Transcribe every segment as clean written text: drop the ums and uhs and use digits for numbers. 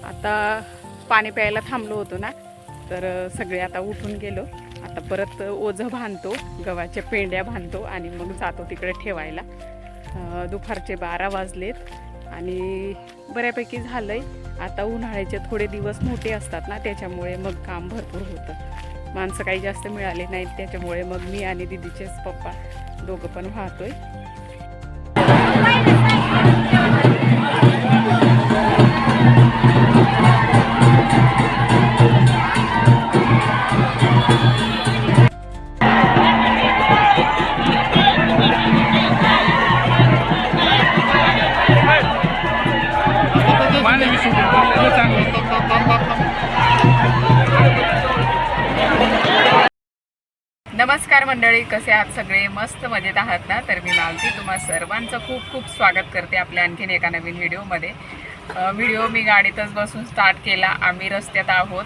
आता पाणी प्यायला थांबलो होतो ना, तर सगळे आता उठून गेलो. आता परत ओझं बांधतो, गव्हाच्या पेंड्या बांधतो आणि मग जातो तिकडे ठेवायला. दुपारचे 12 वाजलेत आणि बऱ्यापैकी झालं आहे. आता उन्हाळ्याचे थोडे दिवस मोठे असतात ना, त्याच्यामुळे मग काम भरपूर होतं. माणसं काही जास्त मिळाले नाहीत, त्याच्यामुळे मग मी आणि दीदीचेच पप्पा दोघं पण वाहतोय. नमस्कार मंडळी, कसे आहात सगळे? मस्त मजेत आहात ना? तर मी मालती तुम्हा सर्वांचं खूप खूप स्वागत करते आपल्या आणखीन एका नवीन व्हिडिओमध्ये. व्हिडिओ मी गाडीतच बसून स्टार्ट केला. आम्ही रस्त्यात आहोत,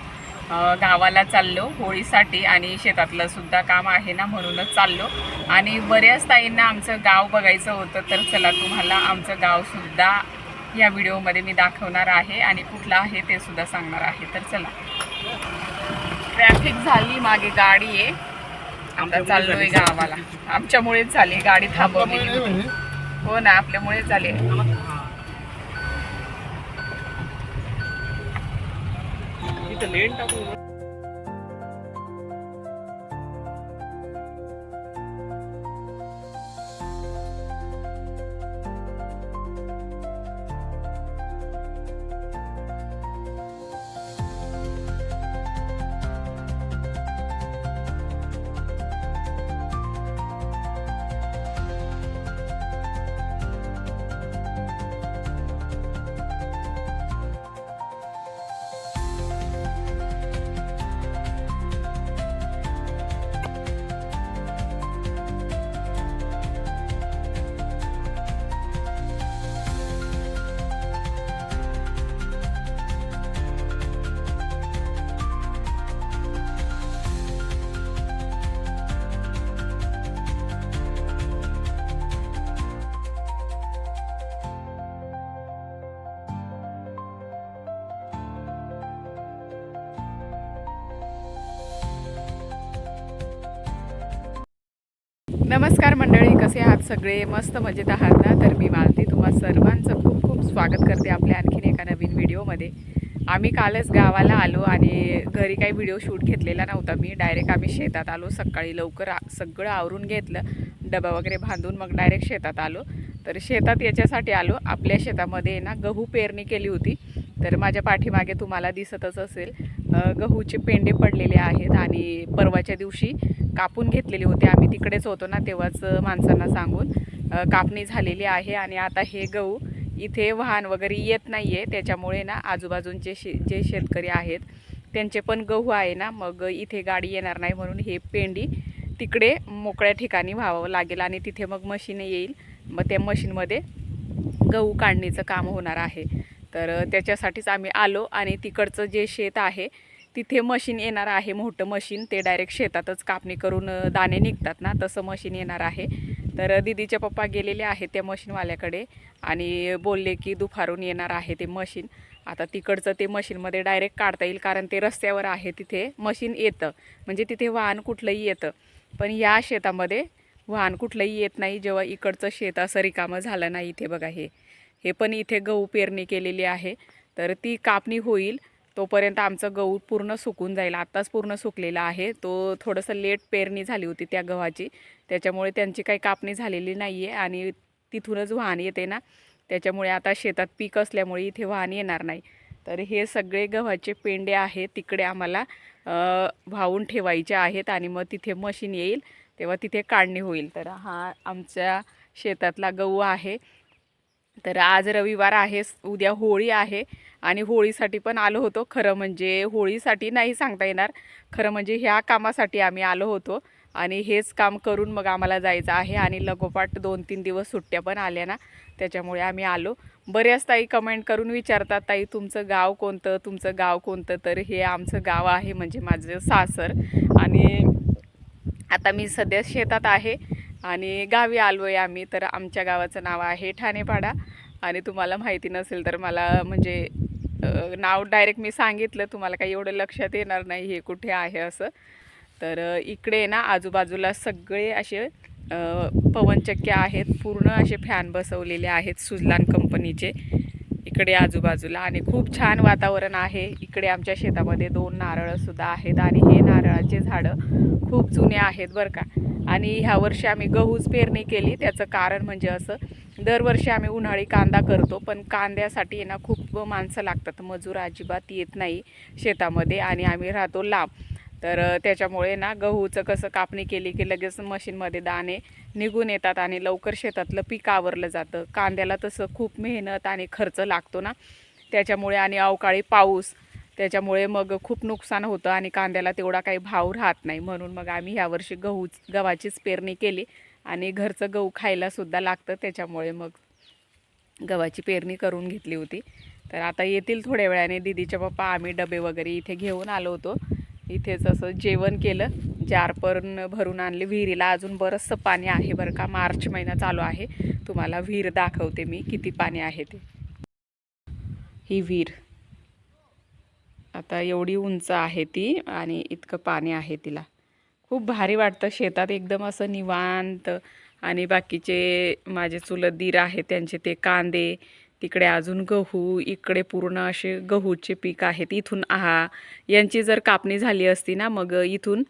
गावाला चाललो होळीसाठी आणि शेतातलं सुद्धा काम आहे ना, म्हणूनच चाललो. आणि बऱ्याच ताईंना आमचं गाव बघायचं होतं, तर चला तुम्हाला आमचं गावसुद्धा या व्हिडिओमध्ये मी दाखवणार आहे आणि कुठलं आहे ते सुद्धा सांगणार आहे. तर चला, ट्रॅफिक झाली, मागे गाडी आहे. आता चाललोय गावाला. आमच्यामुळेच झाली, गाडी थांबवली. हो ना, आपल्यामुळेच झाले. नमस्कार मंडळी, कसे आहात सगळे? मस्त मजेत आहात ना? तर मी मालती तुम्हा सर्वांचं खूप खूप स्वागत करते आपल्या आणखीन एका नवीन व्हिडिओमध्ये. आम्ही कालच गावाला आलो आणि घरी काही व्हिडिओ शूट घेतलेला नव्हता मी. डायरेक्ट आम्ही शेतात आलो. सकाळी लवकर सगळं आवरून घेतलं, डबा वगैरे बांधून मग डायरेक्ट शेतात आलो. तर शेतात याच्यासाठी आलो, आपल्या शेतामध्ये ना गहू पेरणी केली होती. तर माझ्या पाठीमागे तुम्हाला दिसतच असेल, गहूचे पेंडे पडलेले आहेत आणि परवाच्या दिवशी कापून घेतलेले होते. आम्ही तिकडेच होतो ना, तेव्हाच माणसांना सांगून कापणी झालेली आहे. आणि आता हे गहू इथे वाहन वगैरे येत नाही आहे, त्याच्यामुळे ना आजूबाजूंचे जे शेतकरी आहेत त्यांचे पण गहू आहे ना, मग इथे गाडी येणार नाही, म्हणून हे पेंडी तिकडे मोकळ्या ठिकाणी व्हावं लागेल आणि तिथे मग मशीन येईल. मग त्या मशीनमध्ये गहू काढणीचं काम होणार आहे. तर त्याच्यासाठीच आम्ही आलो आणि तिकडचं जे शेत आहे तिथे मशीन येणार आहे, मोठं मशीन. ते डायरेक्ट शेतातच कापणी करून दाणे निघतात ना, तसं मशीन येणार आहे. तर दीदीचे पप्पा गेलेले आहेत त्या मशीनवाल्याकडे आणि बोलले की दुपारून येणार आहे ते मशीन. आता तिकडचं ते मशीनमध्ये डायरेक्ट काढता येईल, कारण ते रस्त्यावर आहे, तिथे मशीन येतं, म्हणजे तिथे वाहन कुठलंही येतं. पण या शेतामध्ये वाहन कुठलंही येत नाही जेव्हा इकडचं शेत असं रिकामं झालं नाही. इथे बघा, हे पण इथे गहू पेरणी केलेली आहे. तर ती कापणी होईल तोपर्यंत आमचं गहू पूर्ण सुकून जाईल. आत्ताच पूर्ण सुकलेला आहे. तो थोडंसं लेट पेरणी झाली होती त्या गव्हाची, त्याच्यामुळे त्यांची काही कापणी झालेली नाही आहे आणि तिथूनच वाहन येते ना, त्याच्यामुळे आता शेतात पीक असल्यामुळे इथे वाहन येणार नाही. तर हे सगळे गव्हाचे पेंडे आहेत, तिकडे आम्हाला वाहून ठेवायचे आहेत आणि मग तिथे मशीन येईल तेव्हा तिथे काढणी होईल. तर हा आमच्या शेतातला गहू आहे. तर आज रविवार आहे, उद्या होळी आहे आणि होळीसाठी पण आलो होतो. खरं म्हणजे होळीसाठी नाही सांगता येणार, खरं म्हणजे ह्या कामासाठी आम्ही आलो होतो आणि हेच काम करून मग आम्हाला जायचं आहे. आणि लगोपाठ 2-3 दिवस सुट्ट्या पण आल्या ना, त्याच्यामुळे आम्ही आलो. बऱ्याच ताई कमेंट करून विचारतात, ताई तुमचं गाव कोणतं, तुमचं गाव कोणतं? तर हे आमचं गाव आहे, म्हणजे माझं सासर. आणि आता मी सध्या शेतात आहे आणि गावी आलो आहे आम्ही. तर आमच्या गावाचं नाव आहे ठाणेपाडा. आणि तुम्हाला माहिती नसेल तर मला म्हणजे नाव डायरेक्ट मी सांगितलं तुम्हाला काही एवढं लक्षात येणार नाही हे कुठे आहे असं. तर इकडे ना आजूबाजूला सगळे असे पवनचक्क्या आहेत, पूर्ण असे फॅन बसवलेले आहेत सुजलान कंपनीचे इकडे आजूबाजूला, आणि खूप छान वातावरण आहे. इकडे आमच्या शेतामध्ये 2 नारळसुद्धा आहेत आणि हे नारळाचे झाडं खूप जुने आहेत बरं का. आणि ह्या वर्षी आम्ही गहूच पेरणी केली. त्याचं कारण म्हणजे असं, दरवर्षी आम्ही उन्हाळी कांदा करतो, पण कांद्यासाठी ना खूप माणसं लागतात, मजूर अजिबात येत नाही शेतामध्ये आणि आम्ही राहतो लांब. तर त्याच्यामुळे ना गहूचं कसं कापणी केली की लगेच मशीनमध्ये दाणे निघून येतात आणि लवकर शेतातलं पीक आवरलं जातं. कांद्याला तसं खूप मेहनत आणि खर्च लागतो ना, त्याच्यामुळे आणि अवकाळी पाऊस, त्याच्यामुळे मग खूप नुकसान होतं आणि कांद्याला तेवढा काही भाव राहत नाही. म्हणून मग आम्ही ह्यावर्षी गव्हाचीच पेरणी केली आणि घरचं गहू खायलासुद्धा लागतं, त्याच्यामुळे मग गव्हाची पेरणी करून घेतली होती. तर आता येतील थोड्या वेळाने दीदीचे पप्पा. आम्ही डबे वगैरे इथे घेऊन आलो होतो. इथेच असं जेवण केलं, जार पण भरून आणले. विहिरीला अजून बरंचसं पाणी आहे बरं का. मार्च महिना चालू आहे, तुम्हाला विहीर दाखवते मी किती पाणी आहे ते. ही विहीर आता एवढी उंच आहे ती आणि इतकं पाणी आहे तिला. खूप भारी वाटतं शेतात, एकदम असं निवांत. आणि बाकीचे माझे चुलत दीर आहेत त्यांचे ते कांदे, तिकडे अजून गहू, इकडे पूर्ण असे गहूचे पीक आहेत. इथून यांची जर कापणी झाली असती ना, मग इथून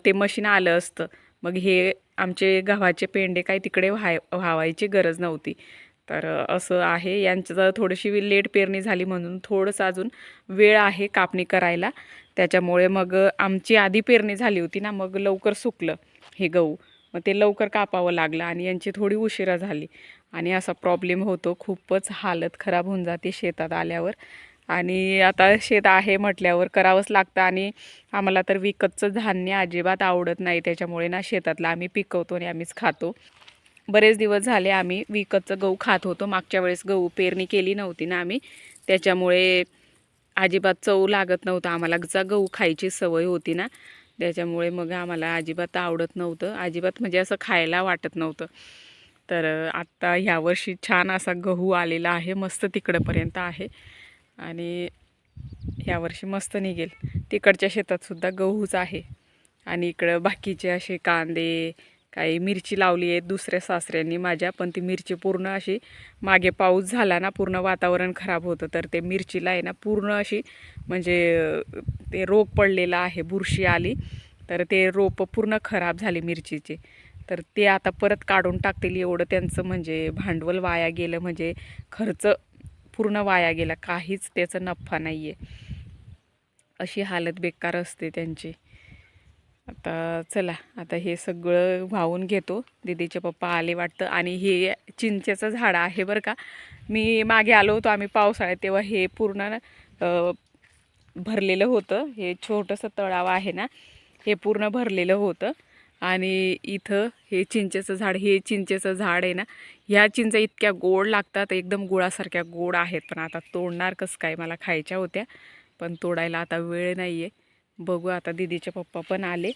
ते मशीन आलं असतं, मग हे आमचे गव्हाचे पेंडे काही तिकडे व्हावायची गरज नव्हती. तर असं आहे. यांचं थोडीशी लेट पेरणी झाली म्हणून थोडंसं अजून वेळ आहे कापणी करायला. त्याच्यामुळे मग आमची आधी पेरणी झाली होती ना, मग लवकर सुकलं हे गहू, मग ते लवकर कापावं लागलं आणि यांची थोडी उशिरा झाली. आणि असा प्रॉब्लेम होतो, खूपच हालत खराब होऊन जाते शेतात आल्यावर. आणि आता शेत आहे म्हटल्यावर करावंच लागतं. आणि आम्हाला तर विकतचं धान्य अजिबात आवडत नाही, त्याच्यामुळे ना शेतातलं आम्ही पिकवतो आणि आम्हीच खातो. बरेच दिवस झाले आम्ही विकतचं गहू खात होतो. मागच्या वेळेस गहू पेरणी केली नव्हती ना आम्ही, त्याच्यामुळे अजिबात चव लागत नव्हतं आम्हाला. गहू खायची सवय होती ना, त्याच्यामुळे मग आम्हाला अजिबात आवडत नव्हतं, अजिबात म्हणजे असं खायला वाटत नव्हतं. तर आत्ता ह्यावर्षी छान असा गहू आलेला आहे, मस्त तिकडंपर्यंत आहे आणि ह्यावर्षी मस्त निघेल. तिकडच्या शेतातसुद्धा गहूच आहे आणि इकडं बाकीचे असे कांदे, काही मिरची लावली आहे दुसऱ्या सासऱ्यांनी माझ्या, पण ती मिरची पूर्ण अशी, मागे पाऊस झाला ना, पूर्ण वातावरण खराब होतं, तर ते मिरचीला आहे ना पूर्ण अशी म्हणजे ते रोग पडलेला आहे, बुरशी आली, तर ते रोपं पूर्ण खराब झाली मिरचीचे. तर ते आता परत काढून टाकतील, एवढं त्यांचं म्हणजे भांडवल वाया गेलं, म्हणजे खर्च पूर्ण वाया गेला, काहीच त्याचा नफा नाही आहे. अशी हालत बेकार असते त्यांची. आता चला, आता हे सगळं वाहून घेतो. दीदीचे पप्पा आले वाटतं. आणि हे चिंचेचं झाड आहे बरं का. मी मागे आलो होतो आम्ही पावसाळ्यात, तेव्हा हे पूर्ण भरलेलं होतं. हे छोटंसं तळाव आहे ना, हे पूर्ण भरलेलं होतं. आणि इथं हे चिंचेचं झाड, हे चिंचेचं झाड आहे ना, ह्या चिंचा इतक्या गोड लागतात, एकदम गुळासारख्या गोड आहेत. पण आता तोडणार कसं काय, मला खायच्या होत्या पण तोडायला आता वेळ नाही आहे. बघू आता. दीदीचे पप्पा पण आले.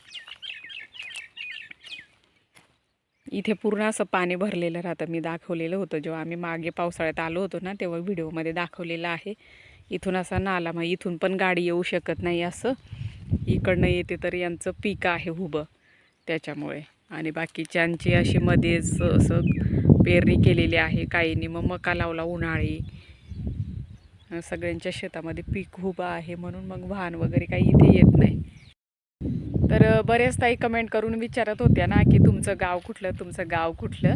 इथे पूर्ण असं पाणी भरलेलं राहतं. मी दाखवलेलं होतं जेव्हा आम्ही मागे पावसाळ्यात आलो होतो ना, तेव्हा व्हिडिओमध्ये दाखवलेलं आहे. इथून असा नाला, मग इथून पण गाडी येऊ शकत नाही, असं इकडनं येते. तर यांचं पीक आहे उभं, त्याच्यामुळे. आणि बाकीच्यांची अशी मध्येच असं पेरणी केलेली आहे. काहींनी मग मका लावला उन्हाळी. सगळ्यांच्या शेतामध्ये पीक उभं आहे, म्हणून मग वाहन वगैरे काही इथे येत नाही. तर बरेच ताई कमेंट करून विचारत होत्या ना की तुमचं गाव कुठलं, तुमचं गाव कुठलं.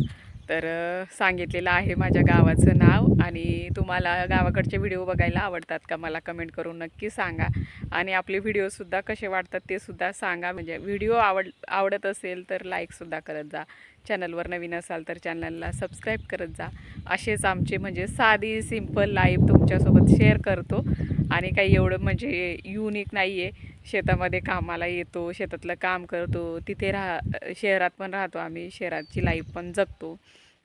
तर सांगितलेलं आहे माझ्या गावाचं नाव. आणि तुम्हाला गावाकडचे व्हिडिओ बघायला आवडतात का, मला कमेंट करून नक्की सांगा. आणि आपले व्हिडिओसुद्धा कसे वाटतात ते सुद्धा सांगा. म्हणजे व्हिडिओ आवडत असेल तर लाईकसुद्धा करत जा. चॅनलवर नवीन असाल तर चॅनलला सबस्क्राईब करत जा. असेच आमचे म्हणजे साधी सिंपल लाईफ तुमच्यासोबत शेअर करतो. आणि काही एवढं म्हणजे युनिक नाही आहे. शेतामध्ये कामाला येतो, शेतातलं काम करतो, तिथे शहरात पण राहतो आम्ही, शहराची लाईफ पण जगतो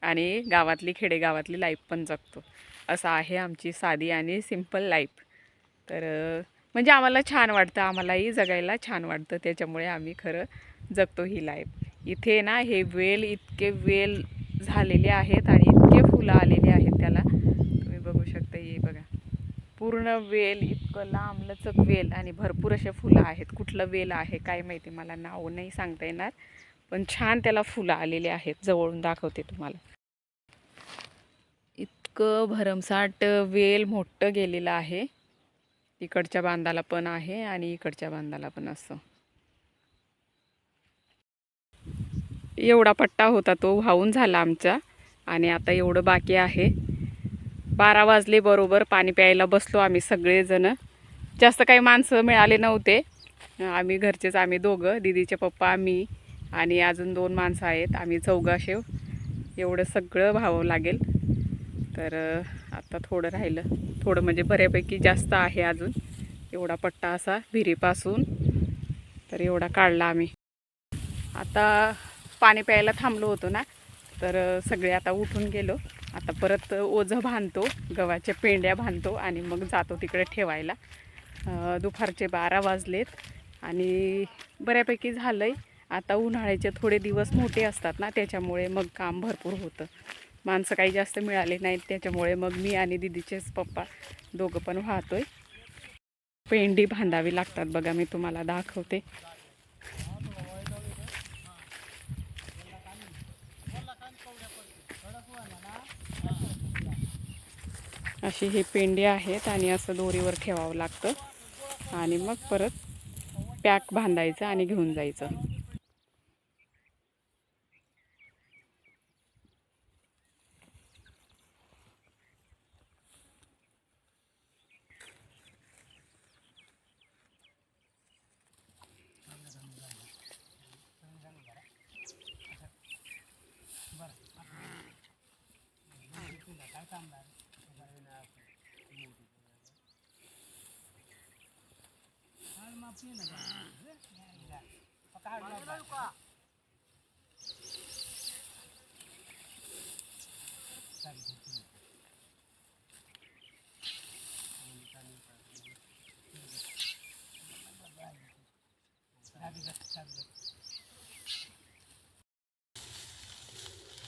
आणि गावातली खेडेगावातली लाईफ पण जगतो. असं आहे आमची साधी आणि सिंपल लाईफ. तर म्हणजे आम्हाला छान वाटतं, आम्हालाही जगायला छान वाटतं, त्याच्यामुळे आम्ही खरं जगतो ही लाईफ. इथे ना हे वेल, इतके वेल झालेले आहेत आणि इतके फुलं आलेले आहेत त्याला, तुम्ही बघू शकता. हे बघा, पूर्ण वेल, इतकं लांबलचक वेल आणि भरपूर असे फुलं आहेत. कुठलं वेल आहे काय माहिती, मला नाव नाही सांगता येणार, पण छान त्याला फुलं आलेली आहेत. जवळून दाखवते तुम्हाला. इतकं भरमसाठ वेल मोठं गेलेलं आहे. इकडच्या बांधाला पण आहे आणि इकडच्या बांधाला पण. असं एवढा पट्टा होता तो वाहून झाला आमचा आणि आता एवढं बाकी आहे. 12 वाजले बरोबर. पाणी प्यायला बसलो आम्ही सगळेजण. जास्त काही माणसं मिळाले नव्हते. आम्ही घरचेच, आम्ही दोघं, दीदीचे पप्पा, मी आणि अजून 2 माणसं आहेत. आम्ही 4 असे. एवढं सगळं व्हावं लागेल. तर आता थोडं राहिलं, थोडं म्हणजे बऱ्यापैकी जास्त आहे अजून. एवढा पट्टा असा विहिरीपासून तर एवढा काढला आम्ही. आता पाणी प्यायला थांबलो होतो ना, तर सगळे आता उठून गेलो. आता परत ओझं बांधतो, गव्हाच्या पेंड्या बांधतो आणि मग जातो तिकडे ठेवायला. दुपारचे 12 वाजलेत आणि बऱ्यापैकी झालं आहे. आता उन्हाळ्याचे थोडे दिवस मोठे असतात ना, त्याच्यामुळे मग काम भरपूर होतं. माणसं काही जास्त मिळाले नाहीत, त्याच्यामुळे मग मी आणि दीदीचेच पप्पा दोघं पण वाहतोय. पेंडी बांधावी लागतात बघा, मी तुम्हाला दाखवते. अशी ही पेंडी आहेत आणि असं दोरीवर ठेवावं लागतं आणि मग परत पॅक बांधायचं आणि घेऊन जायचं.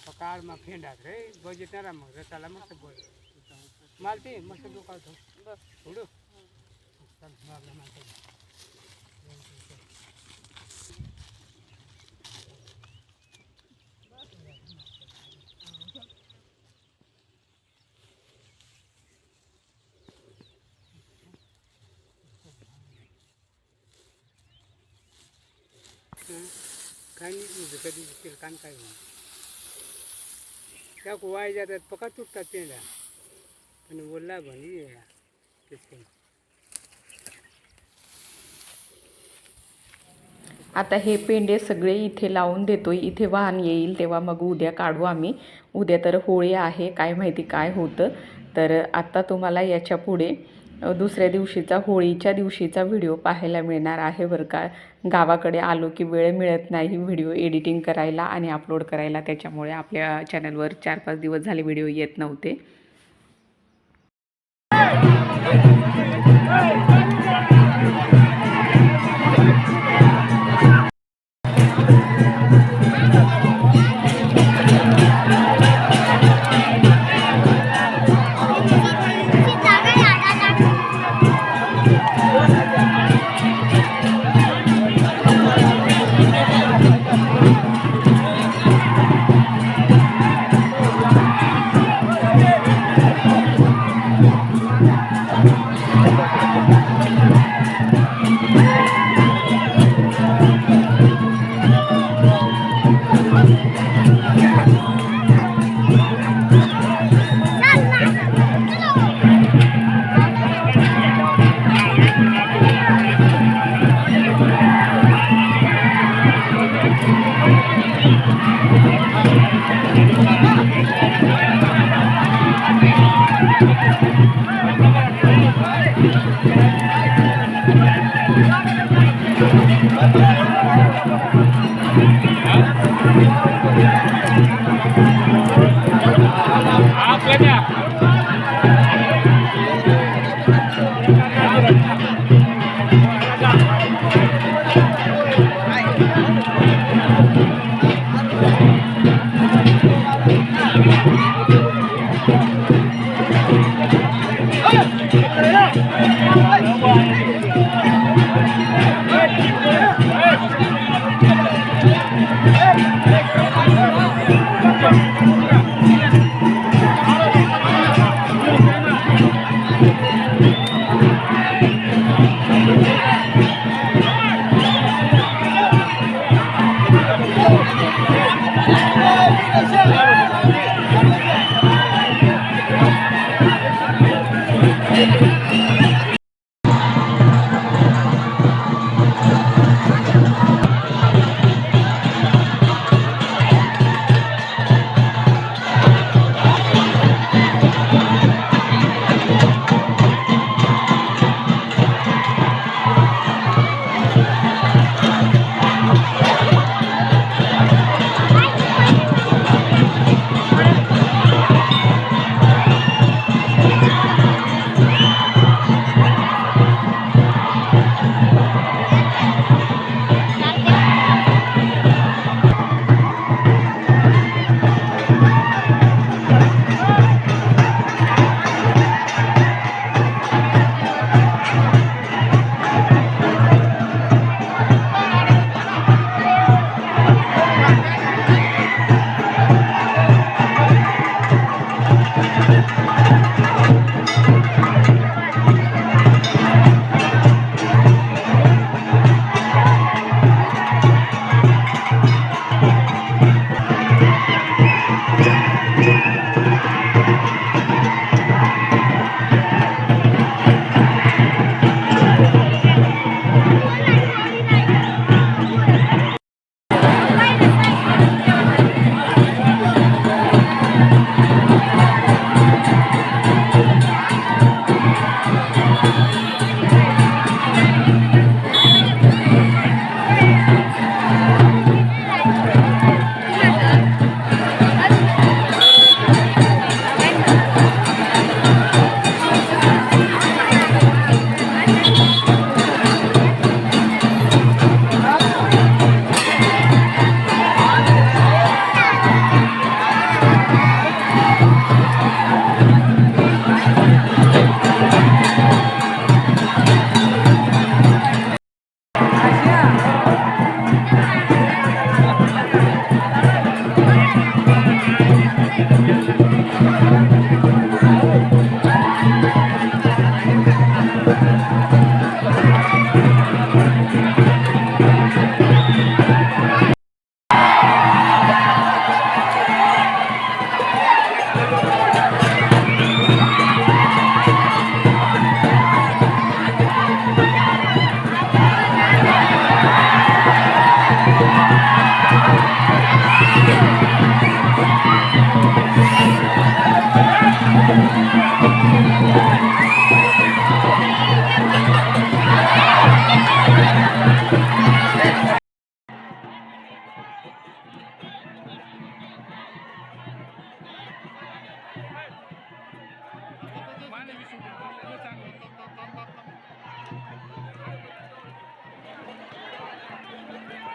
पकाळ मग फेंडात रे बजेटरा मग रताला मस्त बोल मालती मस्त दुखावतो बस थोडं चल मारला मारतो. काही नाही कधी दिसेल कान काय त्या वाय जातात पका तुटतात पेंड्या आणि बोलला बनी आता हे पेंडे सगळे इथे लावून देतोय. इथे वाहन येईल तेव्हा मग उद्या काढू आम्ही. उद्या तर होळी आहे, काय माहिती काय होतं. तर आता तुम्हाला याच्या पुढे दुसऱ्या दिवशीचा, होळीच्या दिवशीचा व्हिडिओ पाहायला मिळणार आहे बरं का. गावाकडे आलो की वेळ मिळत नाही व्हिडिओ एडिटिंग करायला आणि अपलोड करायला, त्याच्यामुळे आपल्या चॅनलवर 4-5 दिवस झाले व्हिडिओ येत नव्हते. Hey!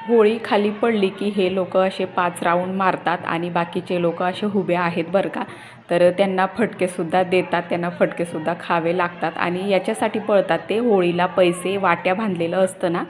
होळी खाली पडली की हे लोक असे 5 राऊंड मारतात आणि बाकीचे लोक असे उभे आहेत बरं का. तर त्यांना फटकेसुद्धा देतात, त्यांना फटकेसुद्धा खावे लागतात आणि याच्यासाठी पळतात ते. होळीला पैसे वाट्या बांधलेलं असतं ना,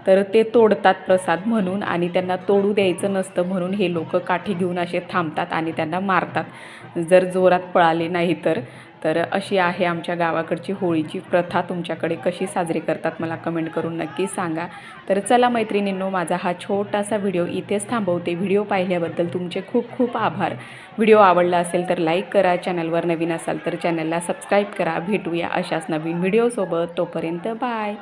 तर ते तोडतात प्रसाद म्हणून आणि त्यांना तोडू द्यायचं नसतं म्हणून हे लोक काठी घेऊन असे थांबतात आणि त्यांना मारतात जर जोरात पळाले नाही तर. तर अशी आहे आमच्या गावाकडची होळीची प्रथा. तुमच्याकडे कशी साजरी करतात मला कमेंट करून नक्की सांगा. तर चला मैत्रिणींनो, माझा हा छोटासा व्हिडिओ इथेच थांबवते. व्हिडिओ पाहिल्याबद्दल तुमचे खूप खूप आभार. व्हिडिओ आवडला असेल तर लाईक करा, चॅनलवर नवीन असाल तर चॅनलला सबस्क्राईब करा. भेटूया अशाच नवीन व्हिडिओसोबत. तोपर्यंत बाय.